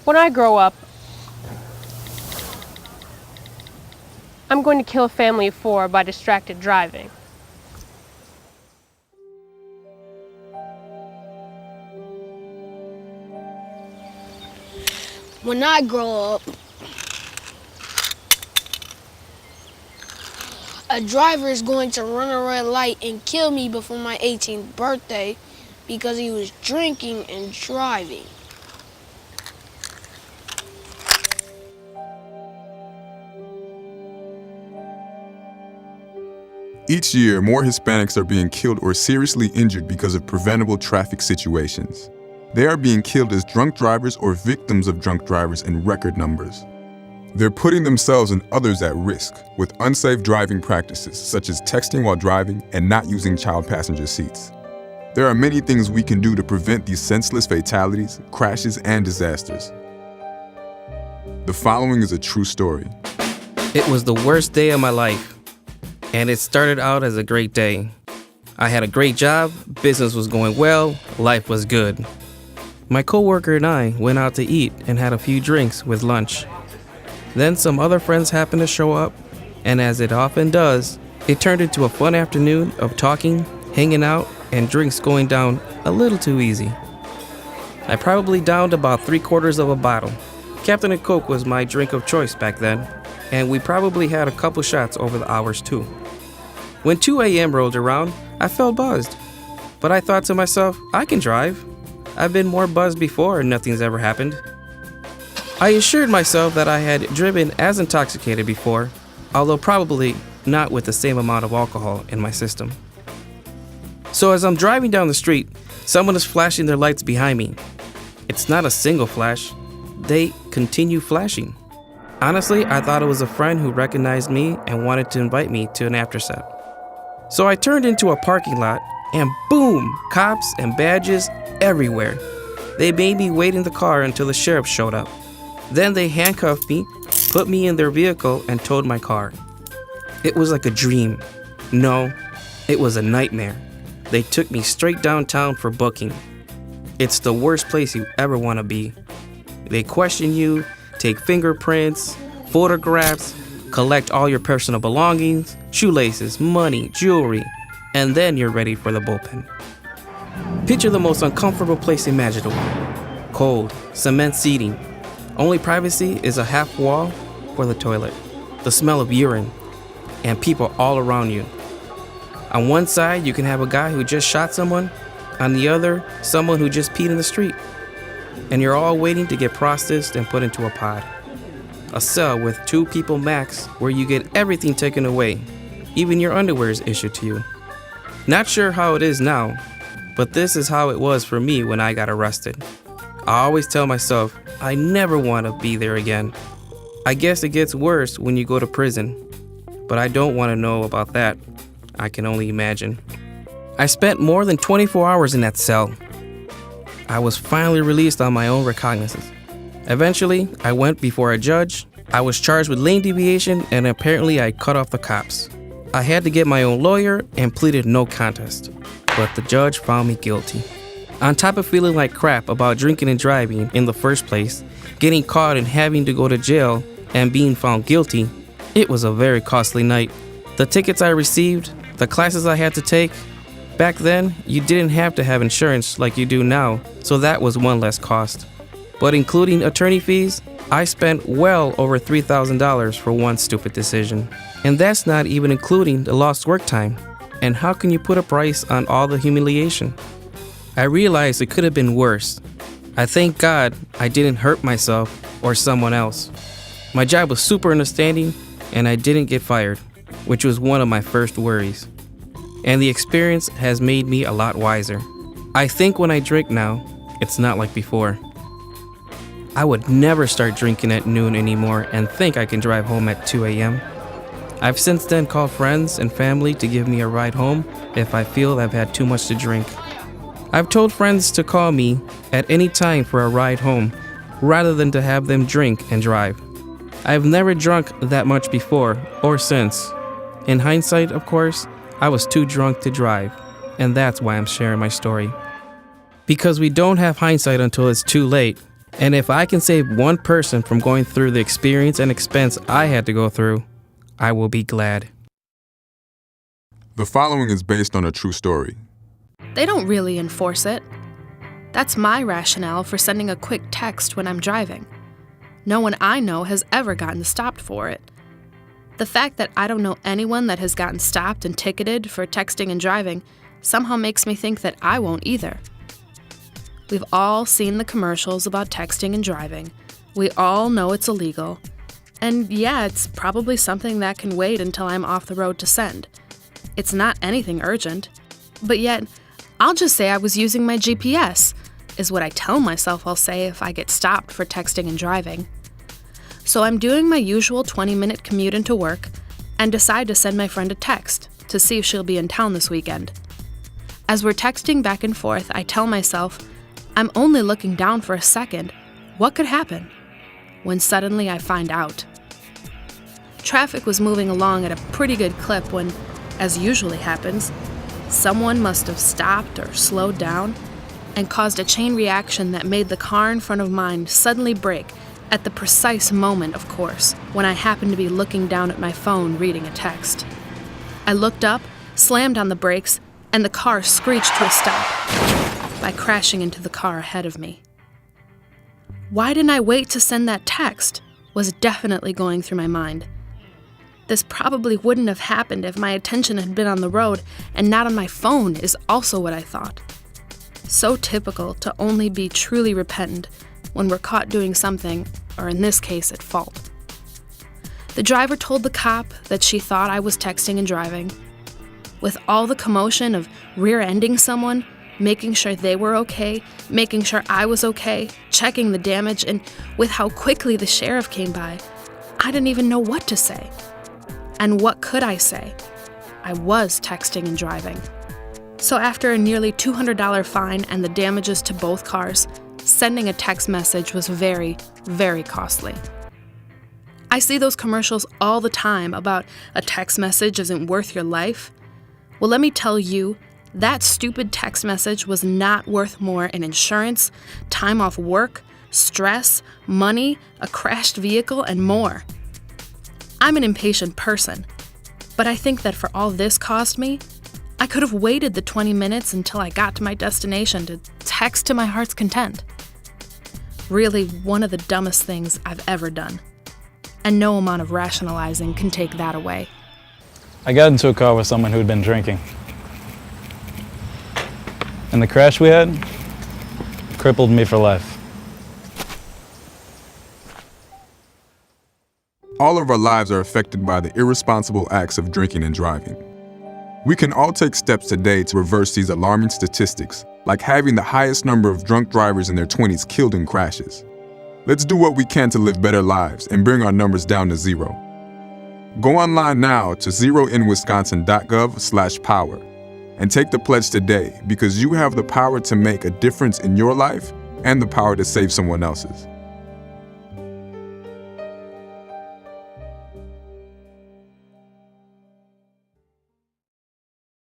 When I grow up, I'm going to kill a family of 4 by distracted driving. When I grow up, a driver is going to run a red light and kill me before my 18th birthday because he was drinking and driving. Each year, more Hispanics are being killed or seriously injured because of preventable traffic situations. They are being killed as drunk drivers or victims of drunk drivers in record numbers. They're putting themselves and others at risk with unsafe driving practices such as texting while driving and not using child passenger seats. There are many things we can do to prevent these senseless fatalities, crashes, and disasters. The following is a true story. It was the worst day of my life. And it started out as a great day. I had a great job, business was going well, life was good. My coworker and I went out to eat and had a few drinks with lunch. Then some other friends happened to show up, and as it often does, it turned into a fun afternoon of talking, hanging out, and drinks going down a little too easy. I probably downed about 3/4 of a bottle. Captain Coke was my drink of choice back then, and we probably had a couple shots over the hours too. When 2 a.m. rolled around, I felt buzzed. But I thought to myself, I can drive. I've been more buzzed before and nothing's ever happened. I assured myself that I had driven as intoxicated before, although probably not with the same amount of alcohol in my system. So as I'm driving down the street, someone is flashing their lights behind me. It's not a single flash. They continue flashing. Honestly, I thought it was a friend who recognized me and wanted to invite me to an afterset. So I turned into a parking lot and boom, cops and badges everywhere. They made me wait in the car until the sheriff showed up. Then they handcuffed me, put me in their vehicle and towed my car. It was like a dream. No, it was a nightmare. They took me straight downtown for booking. It's the worst place you ever want to be. They question you, take fingerprints, photographs, collect all your personal belongings, shoelaces, money, jewelry, and then you're ready for the bullpen. Picture the most uncomfortable place imaginable. Cold, cement seating. Only privacy is a half wall for the toilet, the smell of urine, and people all around you. On one side, you can have a guy who just shot someone, on the other, someone who just peed in the street. And you're all waiting to get processed and put into a pod. A cell with 2 people max where you get everything taken away. Even your underwear is issued to you. Not sure how it is now, but this is how it was for me when I got arrested. I always tell myself, I never want to be there again. I guess it gets worse when you go to prison, but I don't want to know about that. I can only imagine. I spent more than 24 hours in that cell. I was finally released on my own recognizance. Eventually, I went before a judge. I was charged with lane deviation and apparently I cut off the cops. I had to get my own lawyer and pleaded no contest, but the judge found me guilty. On top of feeling like crap about drinking and driving in the first place, getting caught and having to go to jail and being found guilty, it was a very costly night. The tickets I received, the classes I had to take, back then, you didn't have to have insurance like you do now, so that was one less cost. But including attorney fees, I spent well over $3,000 for one stupid decision. And that's not even including the lost work time. And how can you put a price on all the humiliation? I realized it could have been worse. I thank God I didn't hurt myself or someone else. My job was super understanding and I didn't get fired, which was one of my first worries. And the experience has made me a lot wiser. I think when I drink now, it's not like before. I would never start drinking at noon anymore and think I can drive home at 2 a.m. I've since then called friends and family to give me a ride home if I feel I've had too much to drink. I've told friends to call me at any time for a ride home rather than to have them drink and drive. I've never drunk that much before or since. In hindsight, of course, I was too drunk to drive, and that's why I'm sharing my story. Because we don't have hindsight until it's too late, And if I can save one person from going through the experience and expense I had to go through, I will be glad. The following is based on a true story. They don't really enforce it. That's my rationale for sending a quick text when I'm driving. No one I know has ever gotten stopped for it. The fact that I don't know anyone that has gotten stopped and ticketed for texting and driving somehow makes me think that I won't either. We've all seen the commercials about texting and driving. We all know it's illegal. And yeah, it's probably something that can wait until I'm off the road to send. It's not anything urgent. But yet, I'll just say I was using my GPS, is what I tell myself I'll say if I get stopped for texting and driving. So I'm doing my usual 20-minute commute into work and decide to send my friend a text to see if she'll be in town this weekend. As we're texting back and forth, I tell myself, I'm only looking down for a second. What could happen? When suddenly I find out. Traffic was moving along at a pretty good clip when, as usually happens, someone must have stopped or slowed down and caused a chain reaction that made the car in front of mine suddenly brake at the precise moment, of course, when I happened to be looking down at my phone reading a text. I looked up, slammed on the brakes, and the car screeched to a stop by crashing into the car ahead of me. Why didn't I wait to send that text? Was definitely going through my mind. This probably wouldn't have happened if my attention had been on the road and not on my phone, is also what I thought. So typical to only be truly repentant when we're caught doing something, or in this case, at fault. The driver told the cop that she thought I was texting and driving. With all the commotion of rear-ending someone, making sure they were okay, making sure I was okay, checking the damage, and with how quickly the sheriff came by, I didn't even know what to say. And what could I say? I was texting and driving. So after a nearly $200 fine and the damages to both cars, sending a text message was very, very costly. I see those commercials all the time about a text message isn't worth your life. Well, let me tell you, that stupid text message was not worth more in insurance, time off work, stress, money, a crashed vehicle, and more. I'm an impatient person, but I think that for all this cost me, I could have waited the 20 minutes until I got to my destination to text to my heart's content. Really, one of the dumbest things I've ever done. And no amount of rationalizing can take that away. I got into a car with someone who'd been drinking. And the crash we had crippled me for life. All of our lives are affected by the irresponsible acts of drinking and driving. We can all take steps today to reverse these alarming statistics, like having the highest number of drunk drivers in their 20s killed in crashes. Let's do what we can to live better lives and bring our numbers down to zero. Go online now to zeroinwisconsin.gov/power and take the pledge today, because you have the power to make a difference in your life and the power to save someone else's.